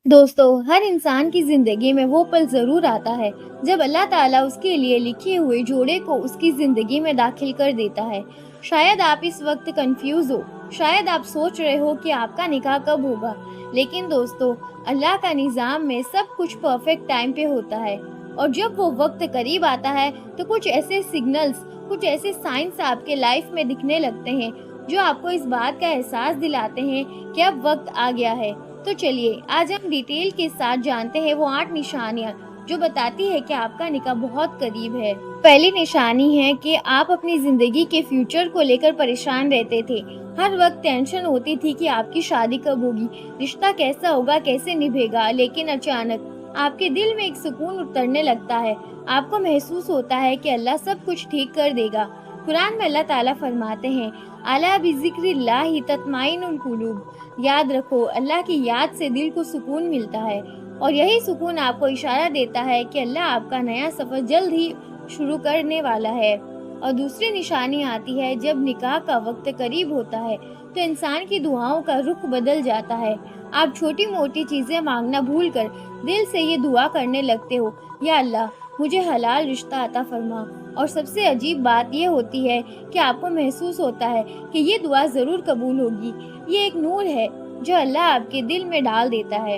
दोस्तों, हर इंसान की जिंदगी में वो पल जरूर आता है जब अल्लाह ताला उसके लिए लिखे हुए जोड़े को उसकी जिंदगी में दाखिल कर देता है। शायद आप इस वक्त कंफ्यूज हो, शायद आप सोच रहे हो कि आपका निकाह कब होगा। लेकिन दोस्तों, अल्लाह का निज़ाम में सब कुछ परफेक्ट टाइम पे होता है। और जब वो वक्त करीब आता है तो कुछ ऐसे सिग्नल्स, कुछ ऐसे साइंस आपके लाइफ में दिखने लगते हैं जो आपको इस बात का एहसास दिलाते हैं कि अब वक्त आ गया है। तो चलिए आज हम डिटेल के साथ जानते हैं वो 8 निशानियां जो बताती है कि आपका निकाह बहुत करीब है। पहली निशानी है कि आप अपनी जिंदगी के फ्यूचर को लेकर परेशान रहते थे। हर वक्त टेंशन होती थी कि आपकी शादी कब होगी, रिश्ता कैसा होगा, कैसे निभेगा। लेकिन अचानक आपके दिल में एक सुकून उतरने लगता है। आपको महसूस होता है कि अल्लाह सब कुछ ठीक कर देगा। कुरान में अल्लाह ताला फरमाते हैं, अला बिज़िक्रिल्लाहि तत्माइनुल कुलूब। याद रखो, अल्लाह की याद से दिल को सुकून मिलता है। और यही सुकून आपको इशारा देता है कि अल्लाह आपका नया सफ़र जल्द ही शुरू करने वाला है। और दूसरी निशानी आती है जब निकाह का वक्त करीब होता है तो इंसान की दुआओं का रुख बदल जाता है। आप छोटी मोटी चीज़ें मांगना भूलकर दिल से ये दुआ करने लगते हो, या अल्लाह मुझे हलाल रिश्ता अता फरमा। और सबसे अजीब बात ये होती है कि आपको महसूस होता है कि ये दुआ ज़रूर कबूल होगी। ये एक नूर है जो अल्लाह आपके दिल में डाल देता है।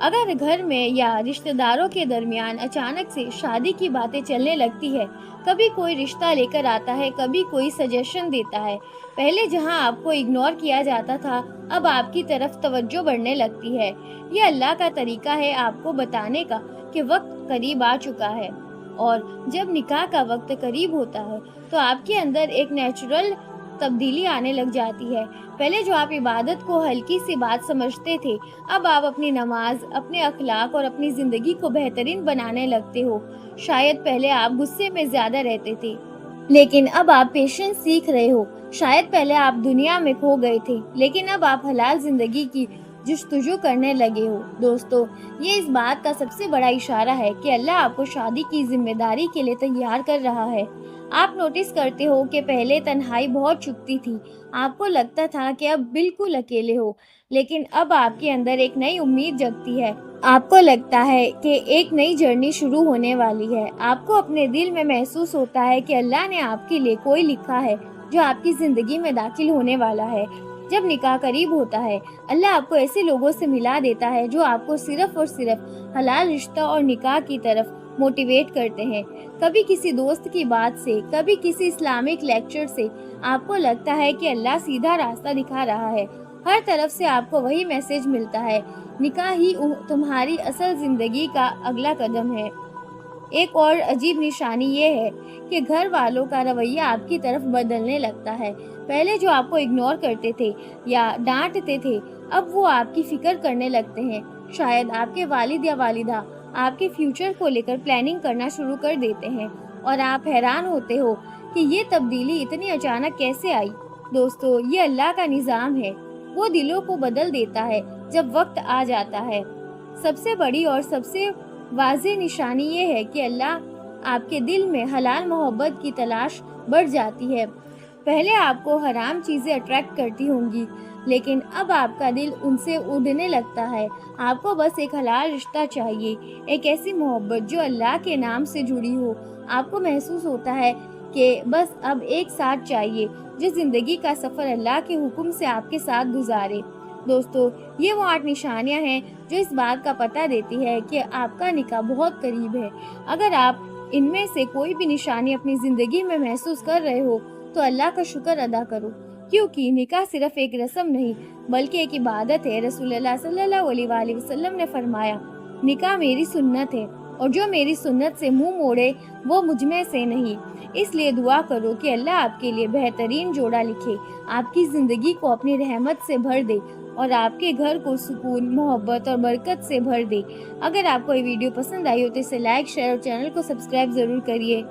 अगर घर में या रिश्तेदारों के दरमियान अचानक से शादी की बातें चलने लगती है, कभी कोई रिश्ता लेकर आता है, कभी कोई सजेशन देता है। पहले जहां आपको इग्नोर किया जाता था, अब आपकी तरफ तवज्जो बढ़ने लगती है। ये अल्लाह का तरीका है आपको बताने का कि वक्त करीब आ चुका है। और जब निकाह का वक्त करीब होता है तो आपके अंदर एक नेचुरल तब्दीली आने लग जाती है। पहले जो आप इबादत को हल्की सी बात समझते थे, अब आप अपनी नमाज, अपने अखलाक और अपनी ज़िंदगी को बेहतरीन बनाने लगते हो। शायद पहले आप गुस्से में ज़्यादा रहते थे, लेकिन अब आप पेशेंस सीख रहे हो। शायद पहले आप दुनिया में खो गए थे, लेकिन अब आप हलाल ज़िंदगी की जुस्तजू करने लगे हो। दोस्तों, ये इस बात का सबसे बड़ा इशारा है कि अल्लाह आपको शादी की जिम्मेदारी के लिए तैयार कर रहा है। आप नोटिस करते हो कि पहले तन्हाई बहुत चुभती थी। आपको लगता था कि अब बिल्कुल अकेले हो, लेकिन अब आपके अंदर एक नई उम्मीद जगती है। आपको लगता है कि एक नई जर्नी शुरू होने वाली है। आपको अपने दिल में महसूस होता है कि अल्लाह ने आपके लिए कोई लिखा है जो आपकी ज़िंदगी में दाखिल होने वाला है। जब निकाह करीब होता है, अल्लाह आपको ऐसे लोगों से मिला देता है जो आपको सिर्फ और सिर्फ हलाल रिश्ता और निकाह की तरफ मोटिवेट करते हैं। कभी किसी दोस्त की बात से, कभी किसी इस्लामिक लेक्चर से आपको लगता है कि अल्लाह सीधा रास्ता दिखा रहा है। हर तरफ से आपको वही मैसेज मिलता है, निकाह ही तुम्हारी असल ज़िंदगी का अगला कदम है। एक और अजीब निशानी ये है कि घर वालों का रवैया आपकी तरफ बदलने लगता है। पहले जो आपको इग्नोर करते थे या डांटते थे, अब वो आपकी फिक्र करने लगते हैं। शायद आपके वालिद या वालिदा आपके फ्यूचर को लेकर प्लानिंग करना शुरू कर देते हैं और आप हैरान होते हो कि ये तब्दीली इतनी अचानक कैसे आई। दोस्तों, ये अल्लाह का निज़ाम है। वो दिलों को बदल देता है जब वक्त आ जाता है। सबसे बड़ी और सबसे वाज़ेह निशानी ये है कि अल्लाह आपके दिल में हलाल मोहब्बत की तलाश बढ़ जाती है। पहले आपको हराम चीज़ें अट्रैक्ट करती होंगी, लेकिन अब आपका दिल उनसे उड़ने लगता है। आपको बस एक हलाल रिश्ता चाहिए, एक ऐसी मोहब्बत जो अल्लाह के नाम से जुड़ी हो। आपको महसूस होता है कि बस अब एक साथ चाहिए जो ज़िंदगी का सफ़र अल्लाह के हुक्म से आपके साथ गुजारे। दोस्तों, ये वो 8 निशानियाँ हैं जो इस बात का पता देती है कि आपका निकाह बहुत करीब है। अगर आप इनमें से कोई भी निशानी अपनी ज़िंदगी में महसूस कर रहे हो तो अल्लाह का शुक्र अदा करो, क्योंकि निकाह सिर्फ एक रस्म नहीं बल्कि एक इबादत है। रसूलुल्लाह सल्लल्लाहु अलैहि वसल्लम ने फरमाया, निकाह मेरी सुन्नत है और जो मेरी सुन्नत से मुंह मोड़े वो मुझ में से नहीं। इसलिए दुआ करो कि अल्लाह आपके लिए बेहतरीन जोड़ा लिखे, आपकी ज़िंदगी को अपनी रहमत से भर दे और आपके घर को सुकून, मोहब्बत और बरकत से भर दे। अगर आपको ये वीडियो पसंद आई हो तो इसे लाइक, शेयर और चैनल को सब्सक्राइब ज़रूर करिए।